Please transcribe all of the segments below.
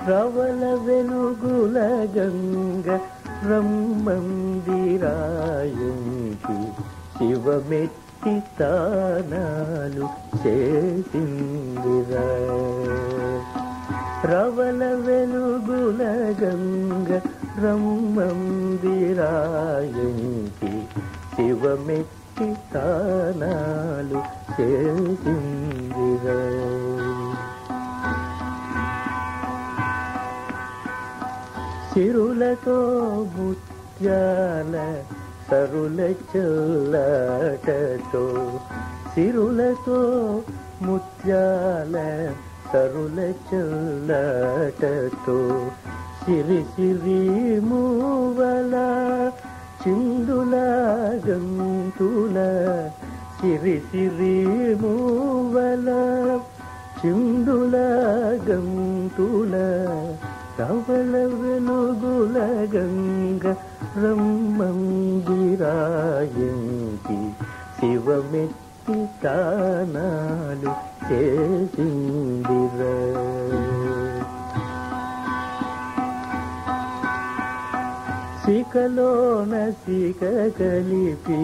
రవల వెలుగుల గంగ బ్రహ్మందిరాయంకి శివమెత్తి తానాలు చేసిందిరా. రవల వెలుగుల గంగ బ్రహ్మందిరాయంకి శివమెత్తి తానాలు చేసిందిరా. సిరులతో ముత్యాల సరుల చల్లాటతో, సిరులతో ముత్యాల సరుల చల్లాటతో, సిరి సిరి మూవల చిందుల గంతుల, సిరి సిరి మూవల చిందుల గంతుల, రవల వెలుగుల గంగ బ్రహ్మందిరాయంకి శివమెత్తి తానాలు చేసిందిరా. సికలోన సిక కలిపి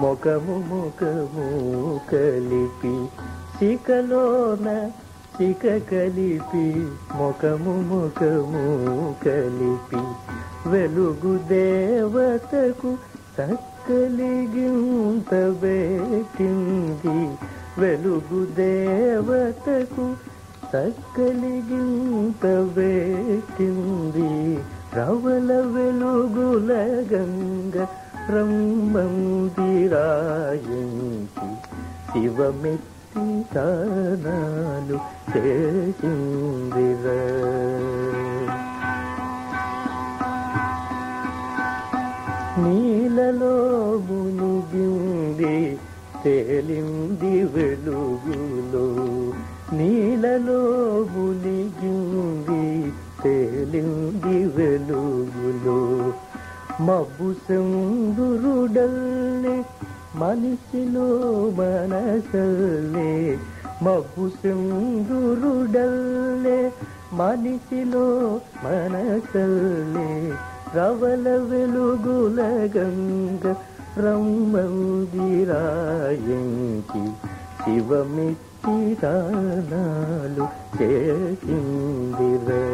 ముఖము ముఖము కలిపి, సికలోన సిక కలిపి ముఖము ముఖము కలిపి, వెలుగు దేవతకు సక్కలిగింత పెట్టింది, వెలుగు దేవతకు సక్కలిగింత పెట్టింది. రవల వెలుగుల గంగ బ్రహ్మందిరాయంకి శివమెత్తి తానాలు చేసిందిరా. నీలలో మునిగింది తేలింది వెలుగులో, నీలలో మునిగింది తేలింది వెలుగులో, మబ్బు సందురుడల్లే మనిషిలో మనసల్లే, మబ్బు సందురుడల్లే మనిషిలో మనసల్లే, రవల వెలుగుల గంగ బ్రహ్మందిరాయంకి శివమెత్తి తానాలు చేసిందిరా.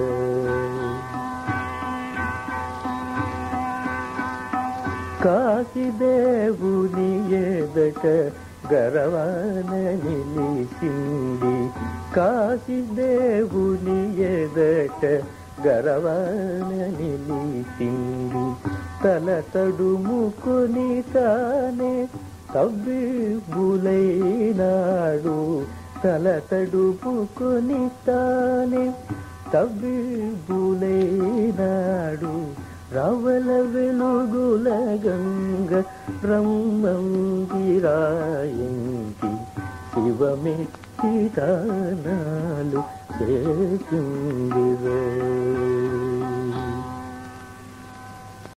కాశీదేవుని ఎదట గరవాన నిలిసింది, కాశీదేవుని ఎదట గరవాన నిలిసింది, తల తడుముకొని తానే తబ్బిబులైనాడు, తల తడుముకొని తానే తబ్బిబులైనాడు, రవల వెలుగుల గంగ బ్రహ్మందిరాయంకి శివమెత్తి తానాలు చేసిందిరా.